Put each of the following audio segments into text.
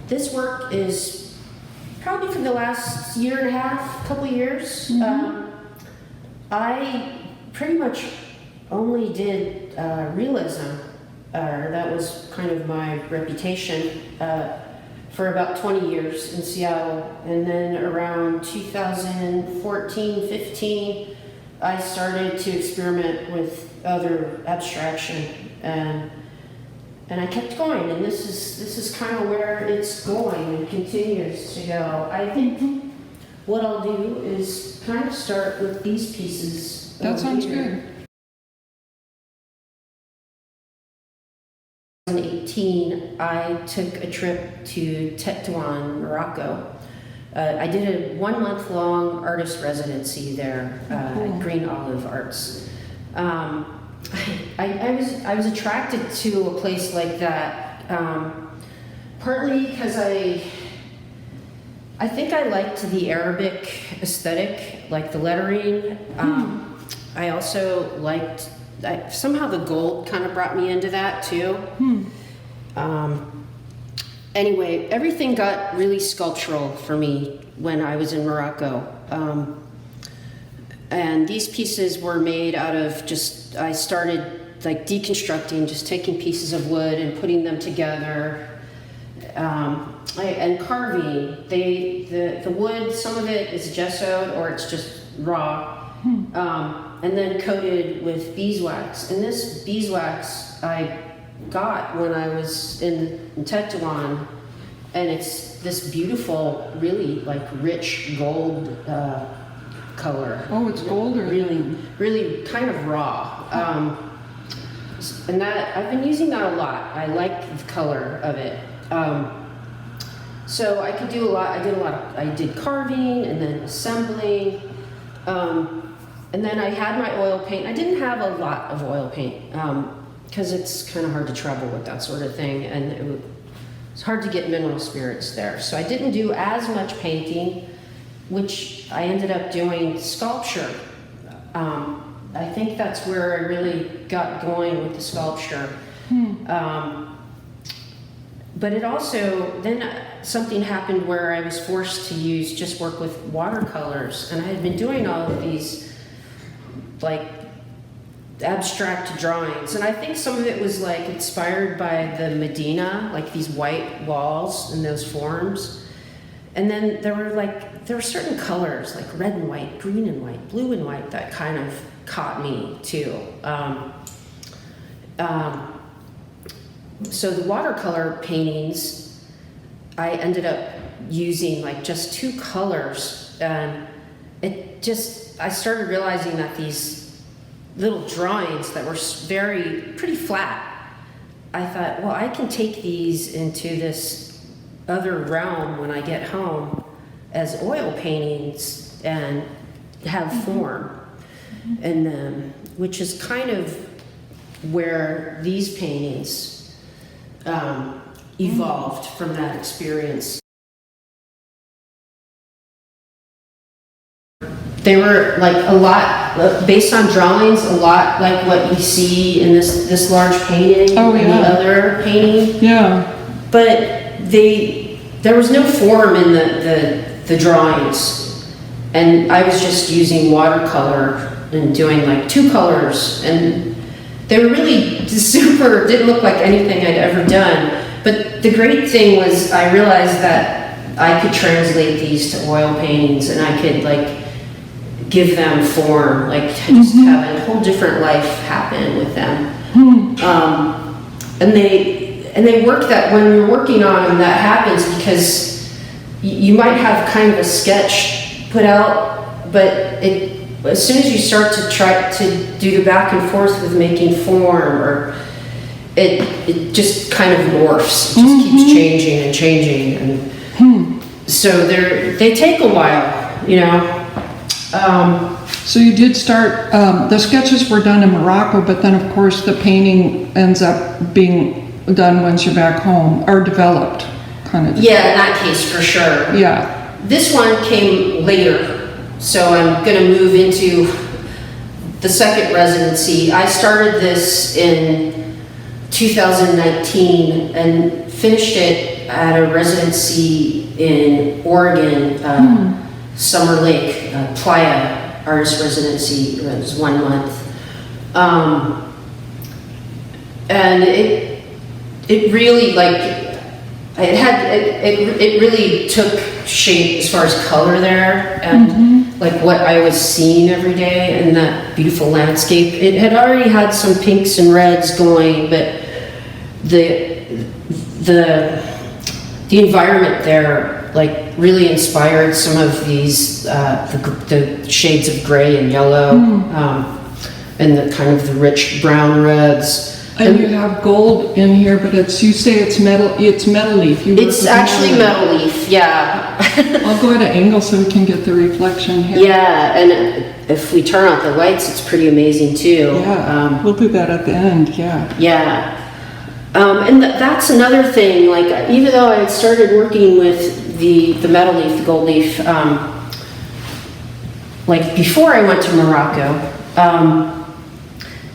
This work is probably for the last year and a half, couple years. I pretty much only did realism. That was kind of my reputation for about 20 years in Seattle. And then around 2014, 15, I started to experiment with other abstraction. And I kept going, and this is kind of where it's going and continues to go. I think what I'll do is kind of start with these pieces. That sounds good. 2018, I took a trip to Tetuan, Morocco. I did a 1 month long artist residency there, at Green Olive Arts. I was attracted to a place like that, partly because I think I liked the Arabic aesthetic, like the lettering. I also liked, somehow the gold kind of brought me into that too. Anyway, everything got really sculptural for me when I was in Morocco. And these pieces were made out of I started like deconstructing, just taking pieces of wood and putting them together. And carving. The wood, some of it is gessoed or it's just raw. And then coated with beeswax. And this beeswax I got when I was in Tetuan. And it's this beautiful, really like rich gold color. Oh, it's golder. Really kind of raw. And that I've been using that a lot. I like the color of it. So I could do a lot. I did carving and then assembling. And then I had my oil paint. I didn't have a lot of oil paint because it's kind of hard to travel with that sort of thing. And it's hard to get mineral spirits there. So I didn't do as much painting, which I ended up doing sculpture. I think that's where I really got going with the sculpture. But it also, then something happened where I was forced to just work with watercolors. And I had been doing all of these like abstract drawings. And I think some of it was like inspired by the Medina, like these white walls and those forms. And then there were certain colors like red and white, green and white, blue and white that kind of caught me too. So the watercolor paintings, I ended up using like just 2 colors, and I started realizing that these little drawings that were pretty flat, I thought, well, I can take these into this other realm when I get home as oil paintings and have form in them, which is kind of where these paintings evolved from that experience. They were like a lot, based on drawings, a lot like what you see in this large painting and the other painting. Yeah. But there was no form in the drawings. And I was just using watercolor and doing like 2 colors. And they were really didn't look like anything I'd ever done. But the great thing was I realized that I could translate these to oil paintings and I could like give them form, like just have a whole different life happen with them. And they work that when you're working on them, that happens because you might have kind of a sketch put out, but as soon as you start to try to do the back and forth with making form, or it just kind of morphs, it just keeps changing and changing, and so they take a while, you know. So you did start, the sketches were done in Morocco, but then of course the painting ends up being done once you're back home, or developed, kind of. Yeah, in that case, for sure. Yeah. This one came later, so I'm going to move into the second residency. I started this in 2019 and finished it at a residency in Oregon, Summer Lake, Playa Artist Residency. It was 1 month. And it really, like, it really took shape as far as color there, and like what I was seeing every day in that beautiful landscape. It had already had some pinks and reds going, but the environment there like really inspired some of these the shades of gray and yellow, and the kind of the rich brown reds. And you have gold in here, but you say it's metal leaf. It's actually metal leaf, yeah. I'll go at an angle so we can get the reflection here. Yeah, and if we turn out the lights, it's pretty amazing too. Yeah, we'll do that at the end, yeah. Yeah. And that's another thing, like, even though I had started working with the metal leaf, the gold leaf, like before I went to Morocco,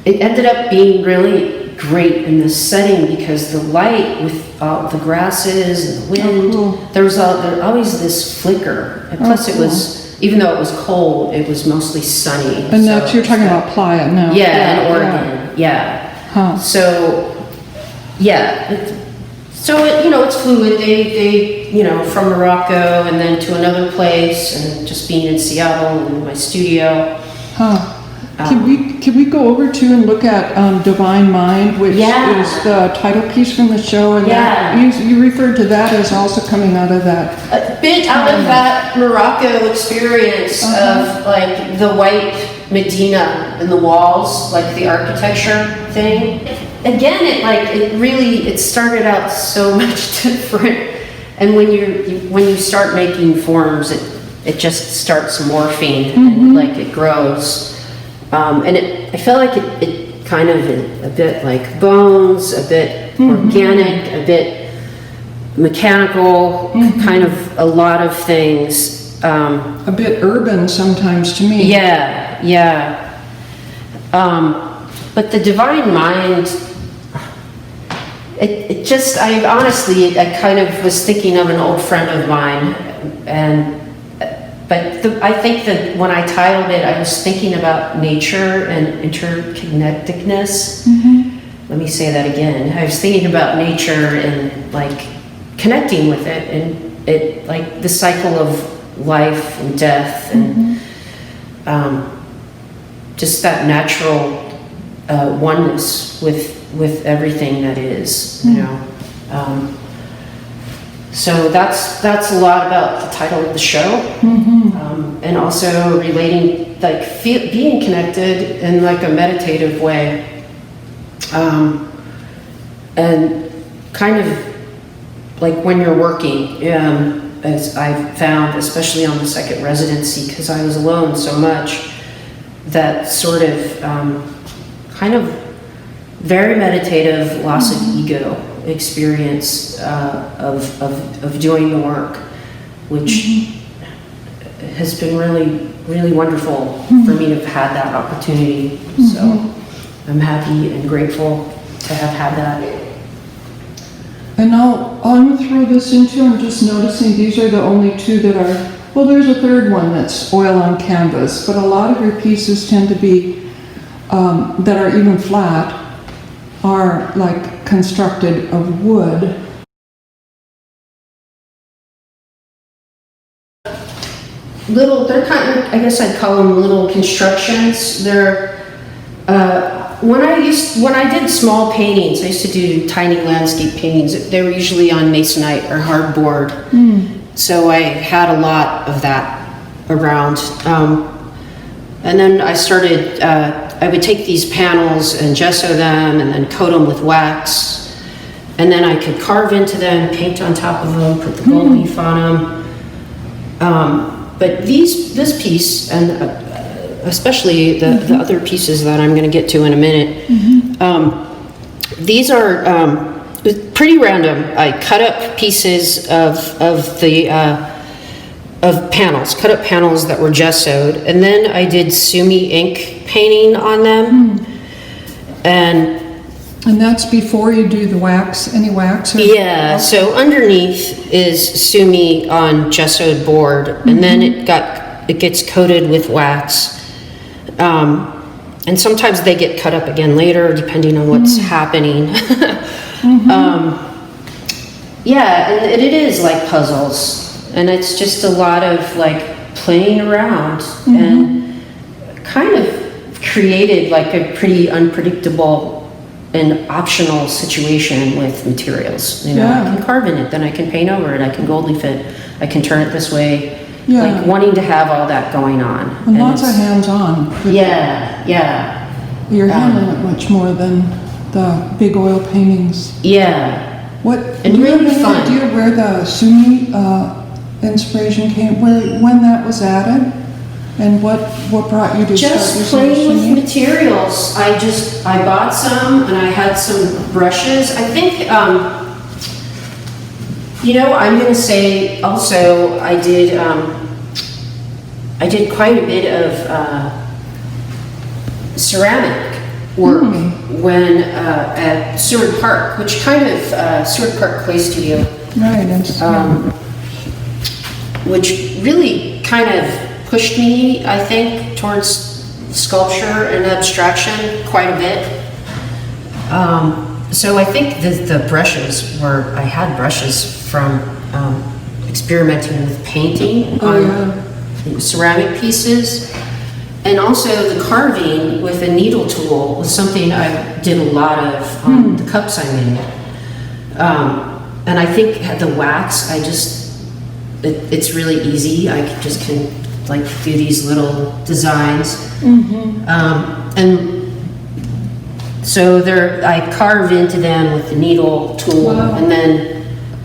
it ended up being really great in this setting because the light with all the grasses and the wind, there was always this flicker. And plus it was, even though it was cold, it was mostly sunny. And that's, you're talking about Playa now. Yeah, in Oregon, yeah. Huh. So, yeah. It's fluid. They, from Morocco and then to another place, and just being in Seattle and my studio. Huh. Can we go over to and look at Divine Mind, which is the title piece from the show, and that you referred to that as also coming out of that. A bit out of that Morocco experience of like the white Medina and the walls, like the architecture thing. Again, it started out so much different, and when you start making forms, it just starts morphing and like it grows. And I felt like it kind of a bit like bones, a bit organic, a bit mechanical, kind of a lot of things. A bit urban sometimes to me. Yeah. But the Divine Mind, I kind of was thinking of an old friend of mine, but I think that when I titled it, I was thinking about nature and interconnectedness. Let me say that again. I was thinking about nature and like connecting with it, and it like the cycle of life and death, and just that natural oneness with everything that is, So that's a lot about the title of the show, and also relating, like being connected in like a meditative way, and kind of like when you're working, as I've found, especially on the second residency, because I was alone so much, that sort of kind of very meditative, loss of ego experience of doing the work, which has been really, really wonderful for me to have had that opportunity. So I'm happy and grateful to have had that. And I'm going to throw this into, I'm just noticing these are the only two that are, well, there's a third one that's oil on canvas, but a lot of your pieces tend to be, that are even flat, are like constructed of wood. They're kind of, I guess I'd call them little constructions. They're, when I did small paintings, I used to do tiny landscape paintings. They were usually on masonite or hardboard. So I had a lot of that around. And then I started, I would take these panels and gesso them and then coat them with wax. And then I could carve into them, paint on top of them, put the gold leaf on them. But this piece, and especially the other pieces that I'm going to get to in a minute, these are pretty random. I cut up pieces of panels, cut up panels that were gessoed, and then I did sumi ink painting on them, and And that's before you do the wax, any wax? Or Yeah, so underneath is sumi on gessoed board, and then it gets coated with wax. And sometimes they get cut up again later, depending on what's happening. Yeah, and it is like puzzles, and it's just a lot of like playing around and kind of created like a pretty unpredictable and optional situation with materials. You know, I can carve in it, then I can paint over it, I can gold leaf it, I can turn it this way. Yeah. Like wanting to have all that going on. And lots of hands-on. Yeah. You're handling it much more than the big oil paintings. Yeah. And really do you have fun. any idea where the sumi inspiration came, when that was added? And what brought you to start Just using playing with sumi? materials. I bought some and I had some brushes. I think, I'm gonna say also I did quite a bit of ceramic work when at Seward Park, which kind of Seward Park Clay Studio, Right, which really kind of pushed me, I think, towards sculpture and abstraction quite a bit. So I think the brushes I had brushes from experimenting with painting on ceramic pieces. And also the carving with a needle tool was something I did a lot of on the cups I made. And I think the wax, it's really easy. I can like do these little designs. And so I carve into them with the needle tool, and then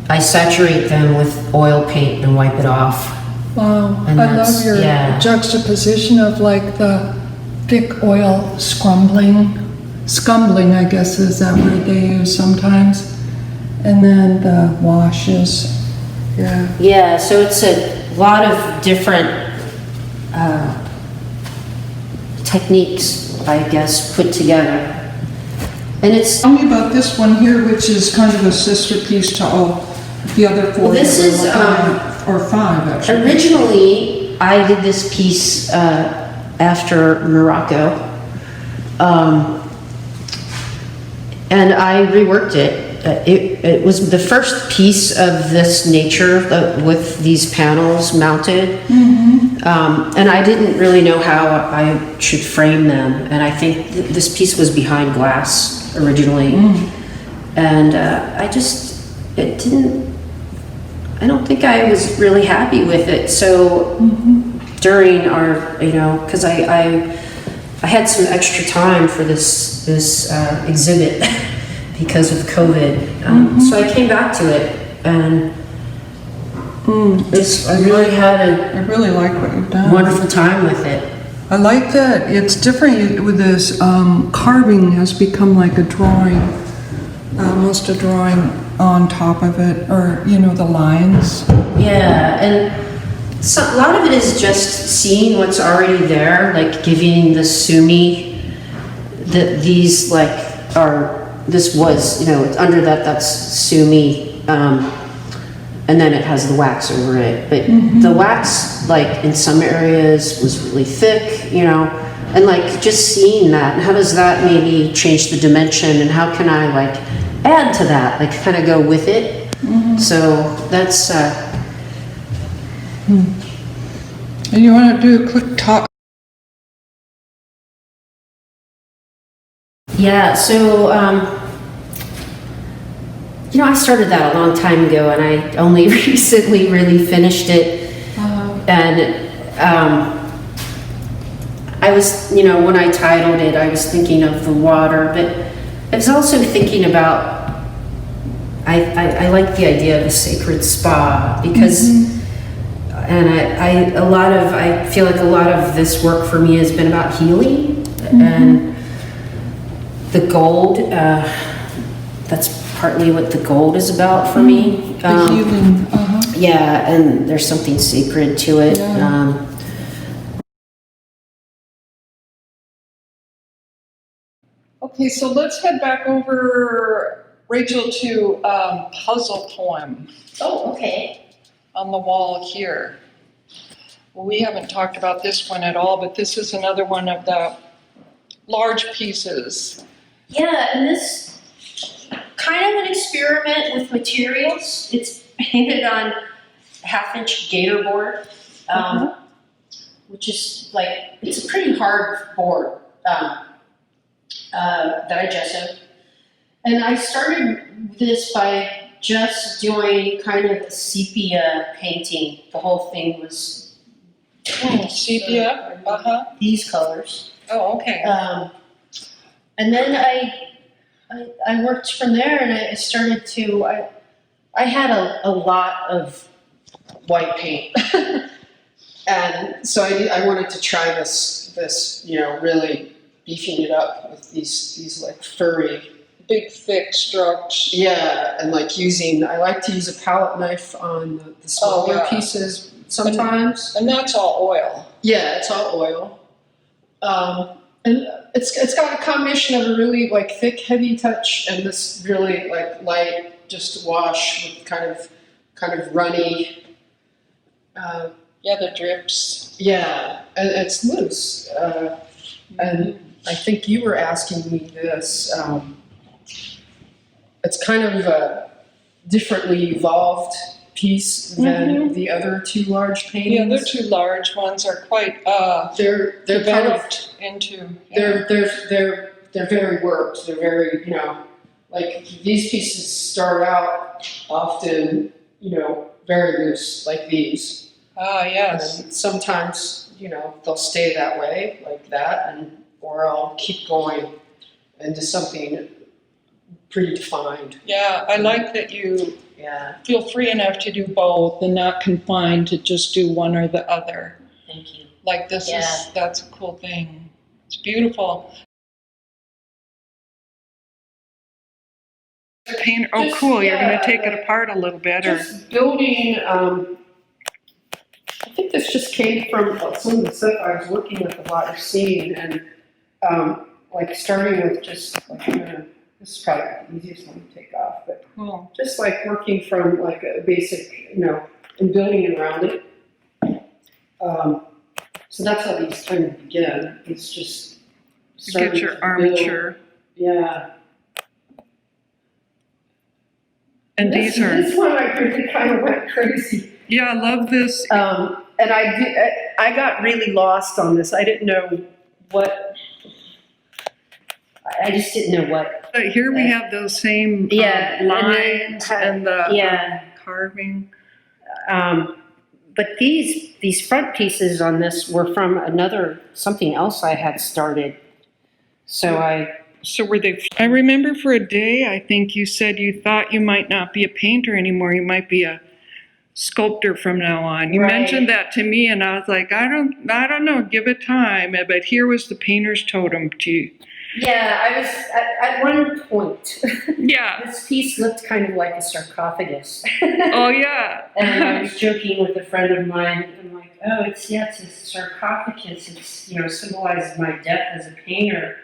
I saturate them with oil paint and wipe it off. Wow, And I love your juxtaposition of like the thick oil scumbling, I guess is that word they use sometimes, and then the washes. Yeah, so it's a lot of different techniques, I guess, put together. And it's... Tell me about this one here, which is kind of a sister piece to all the other four. Well, this is... or five, actually. Originally, I did this piece after Morocco. And I reworked it. It was the first piece of this nature with these panels mounted. And I didn't really know how I should frame them. And I think this piece was behind glass originally. And I don't think I was really happy with it. So during our, because I had some extra time for this exhibit because of COVID. So I came back to it, and I really like what you've done. Wonderful time with it. I like that it's different with this carving has become like a drawing, almost a drawing on top of it, or the lines. Yeah, and so a lot of it is just seeing what's already there, like giving the sumi that these this was, it's under that's sumi, and then it has the wax over it. But the wax, like in some areas, was really thick, and like just seeing that, and how does that maybe change the dimension, and how can I add to that, kind of go with it. So that's And you want to do a quick talk? Yeah, so I started that a long time ago, and I only recently really finished it. And I was, when I titled it, I was thinking of the water, but I was also thinking about, I like the idea of a sacred spa, because, and I feel like a lot of this work for me has been about healing, and the gold, that's partly what the gold is about for me. The healing, Yeah, and there's something sacred to it. Okay, so let's head back over, Rachel, to puzzle poem Oh, okay. on the wall here. Well, we haven't talked about this one at all, but this is another one of the large pieces. Yeah, and this kind of an experiment with materials. It's painted on half-inch gator board, which is like, it's a pretty hard board that I gessoed. And I started this by just doing kind of a sepia painting. The whole thing was Sepia? These colors. Oh, okay. And then I worked from there, and I started to, I had a lot of white paint. And so I wanted to try this, you know, really beefing it up with these like furry, Big, thick strokes. yeah, and like I like to use a palette knife on the smaller yeah. pieces sometimes. And that's all oil. Yeah, it's all oil. And it's got a combination of a really like thick, heavy touch and this really like light, just wash with kind of runny. Yeah, the drips. Yeah, and it's loose. And I think you were asking me this. It's kind of a differently evolved piece than the other two large paintings. Yeah, the two large ones are quite they're developed into. Yeah. They're very worked. They're very, you know, like these pieces start out often, you know, very loose, like these. Ah, yes. And sometimes, you know, they'll stay that way, like that, or I'll keep going into something pretty defined. Yeah, I like that you Yeah, feel free enough to do both and not confined to just do one or the other. thank you. Like this that's a cool thing. It's beautiful. Paint. Oh, Just, cool! You're going yeah, to take it apart a little bit, or Just building, I think this just came from some of the stuff I was working with a lot of seeing, and like starting with just like, this is probably not the easiest one to take off, but cool. just like working from like a basic, you know, and building around it. So that's how these kind of begin. It's just Get your armature. Yeah. And these are. This one I really kind of went crazy. Yeah, I love this. And I got really lost on this. I didn't know what. I just didn't know what. But here we have those same lines and the carving. But these front pieces on this were from something else I had started. So were they? I remember for a day, I think you said you thought you might not be a painter anymore. You might be a sculptor from now on. You mentioned that to me, and I was like, I don't know. Give it time. But here was the painter's totem to you. Yeah, I was at one point. Yeah. This piece looked kind of like a sarcophagus. Oh yeah. And I was joking with a friend of mine. I'm like, oh, it's a sarcophagus. It's symbolizes my death as a painter.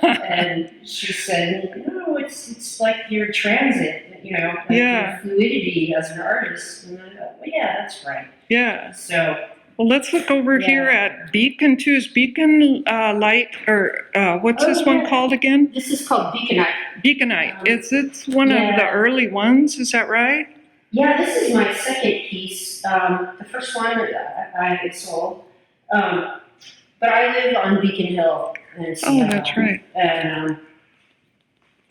And she said, no, it's like your transit. Like your fluidity as an artist. And I thought, well, yeah, that's right. Yeah. So. Well, let's look over here at Beacon too. Is Beacon light, or what's this one called again? This is called Beaconite. Beaconite. It's one of the early ones. Is that right? Yeah, this is my second piece. The first one I sold. But I live on Beacon Hill in Seattle. Oh, that's right.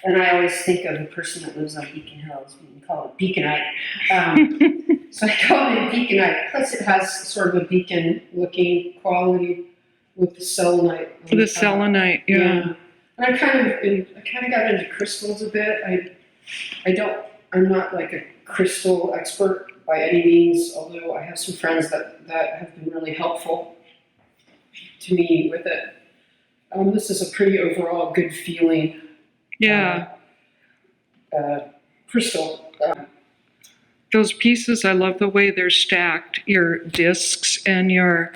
And I always think of the person that lives on Beacon Hill as being called Beaconite. So I call it Beaconite. Plus it has sort of a beacon-looking quality with the selenite. The selenite, yeah. And I kind of got into crystals a bit. I'm not like a crystal expert by any means, although I have some friends that have been really helpful to me with it. This is a pretty overall good feeling. Yeah. Crystal. Those pieces, I love the way they're stacked, your discs and your,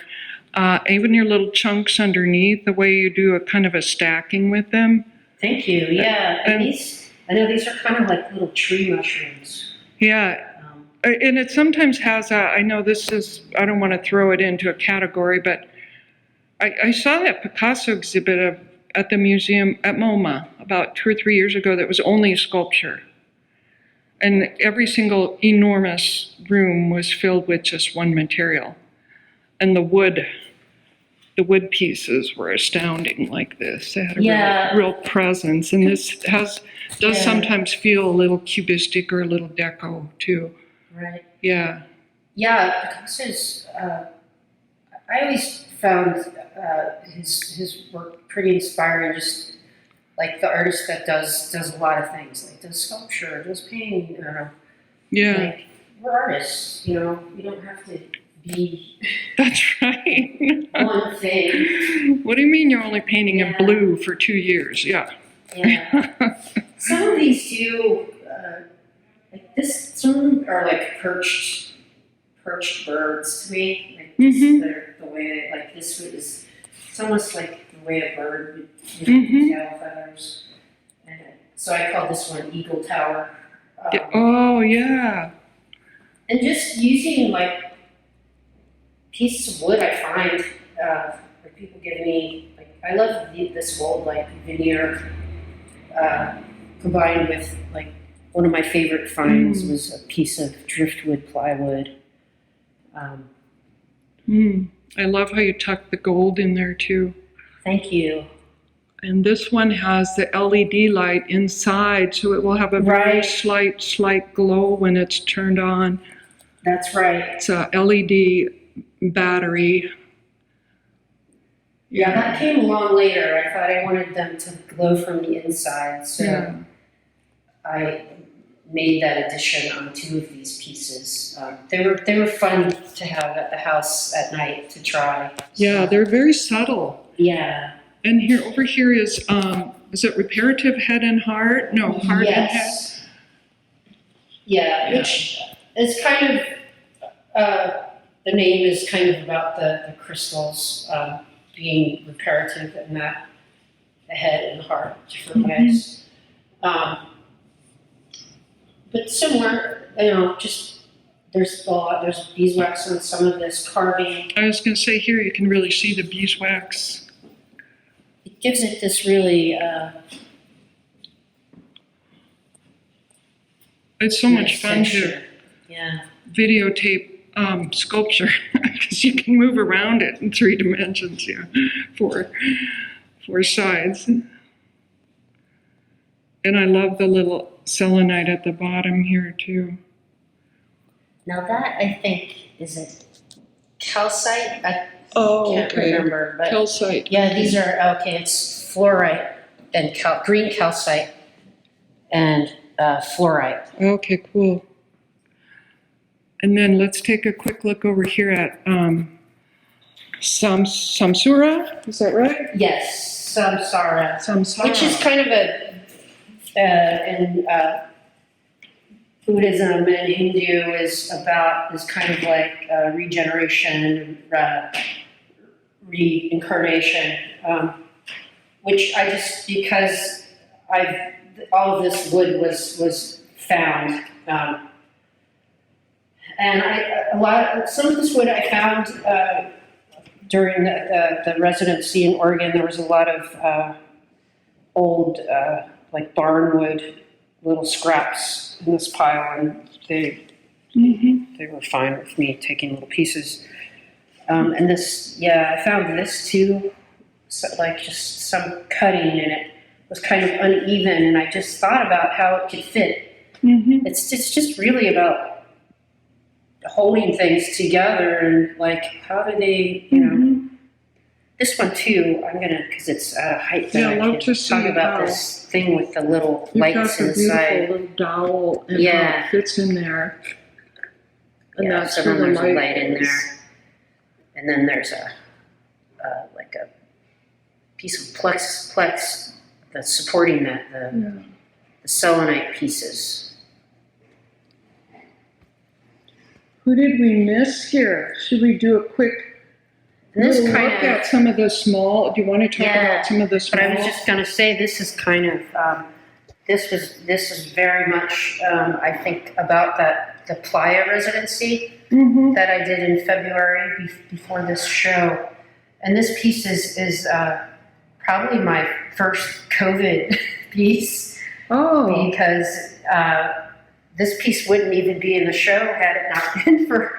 even your little chunks underneath, the way you do a kind of a stacking with them. Thank you. Yeah, and And- these, I know these are kind of like little tree mushrooms. Yeah, and it sometimes has I know this is, I don't want to throw it into a category, but I saw that Picasso exhibit at the museum at MoMA about 2 or 3 years ago that was only sculpture. And every single enormous room was filled with just one material. And the wood pieces were astounding like this. They had a real presence. And this does sometimes feel a little cubistic or a little deco too. Right. Yeah. Yeah, Picasso's, I always found his work pretty inspiring, just like the artist that does a lot of things, like does sculpture, does painting, Yeah. like we're artists, you know, we don't have to be That's right. one thing. What do you mean you're only painting in Yeah. blue for 2 years? Yeah. Yeah. Some of these do, like this, some are like perched birds to me. Like Mhm. they're the way, like this is, it's almost like the way a bird would, you know, Mhm. tail feathers. And so I call this one Eagle Tower. Oh, yeah. And just using like pieces of wood I find, like people give me, like I love this old like veneer combined with like one of my favorite finds was a piece of driftwood plywood. I love how you tuck the gold in there too. Thank you. And this one has the LED light inside, so it will have a very Right. slight glow when it's turned on. That's right. It's a LED battery. Yeah, that came along later. I thought I wanted them to glow from the inside, so Yeah. I made that addition on 2 of these pieces. They were fun to have at the house at night to try. Yeah, they're very subtle. Yeah. And here, over here is it reparative head and heart? No, heart and head. Yes. Yeah, which is kind of the name is kind of about the crystals being reparative and that the head and heart different ways. But similar, you know, just there's beeswax on some of this carving. I was going to say here you can really see the beeswax. It gives it this really It's so much fun to texture. Yeah. videotape sculpture because you can move around it in 3 dimensions. Yeah, four sides. And I love the little selenite at the bottom here too. Now that I think is it calcite. I Oh, can't okay. remember, but Calcite. yeah, these are okay. It's fluorite and green calcite and fluorite. Okay, cool. And then let's take a quick look over here at Samsura. Is that right? Yes, samsara, Samsara. which is kind of a in Buddhism and Hindu is kind of like regeneration and reincarnation, which I just because all of this wood was found, and some of this wood I found during the residency in Oregon. There was a lot of old like barnwood little scraps in this pile, and they were fine with me taking little pieces. And this, yeah, I found this too, so, like just some cutting, and it was kind of uneven, and I just thought about how it could fit. It's just really about holding things together, and like how do they, you know. This one too, I'm gonna, because it's at a height that Yeah, I I'd love can to see talk about how- this thing with the little You've got lights the inside. beautiful little dowel and how Yeah. it fits in there. And Yeah, that's so where then the there's a light light in is. there. And then there's like a piece of plex that's supporting that, the selenite pieces. Who did we miss here? Should we do a quick And this We'll kind look of, at some of the small, do you want to talk Yeah, about some of the but small? I was just going to say, this is kind of, this is very much, I think, about the Playa residency Mhm. that I did in February before this show. And this piece is probably my first COVID piece, Oh, because this piece wouldn't even be in the show had it not been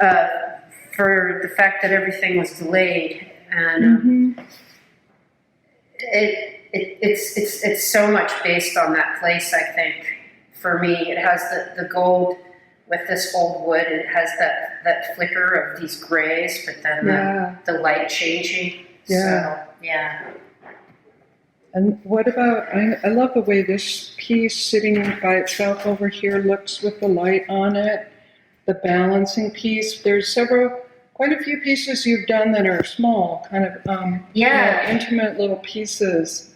uh, for the fact that everything was delayed. And mhm. it's so much based on that place, I think. For me, it has the gold with this old wood, and it has that flicker of these grays, but then Yeah. the light changing. Yeah. So, yeah. And what about, I love the way this piece sitting by itself over here looks with the light on it, the balancing piece. There's quite a few pieces you've done that are small, kind of, Yeah. intimate little pieces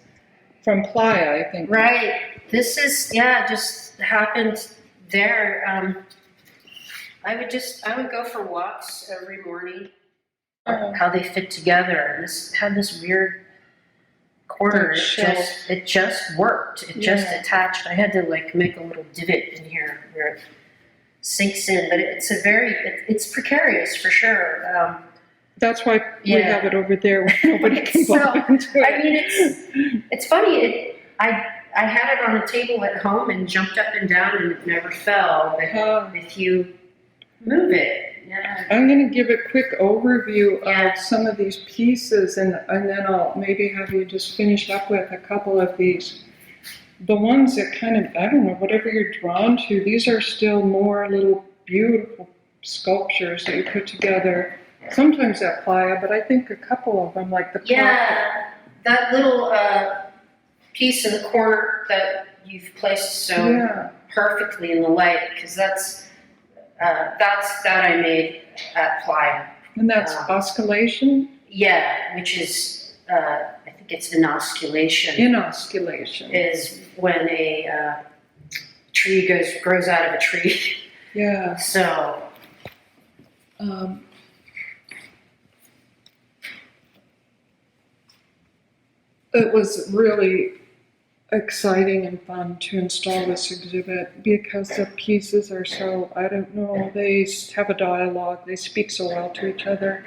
from Playa, I think. Right. This is, just happened there. I would go for walks every morning, Oh, how they fit together. And this had this weird corner. Like shelf. It just worked. It just Yeah. attached. I had to like make a little divot in here where it sinks in, but it's precarious for sure. That's why we Yeah. have it over there where nobody can So, bump into it. I mean, it's funny. I had it on a table at home and jumped up and down, and it never fell. But if you move it, yeah. I'm going to give a quick overview Yeah. of some of these pieces, and then I'll maybe have you just finish up with a couple of these. The ones that kind of, I don't know, whatever you're drawn to, these are still more little beautiful sculptures that you put together. Sometimes at Playa, but I think a couple of them, like the Yeah, that little piece in the corner that you've placed so Yeah. perfectly in the light, because that's that I made at Playa. And that's oscillation? Yeah, which is I think it's inosculation. Inosculation. Is when a tree grows out of a tree. Yeah. So It was really exciting and fun to install this exhibit because the pieces are so, I don't know, they have a dialogue, they speak so well to each other.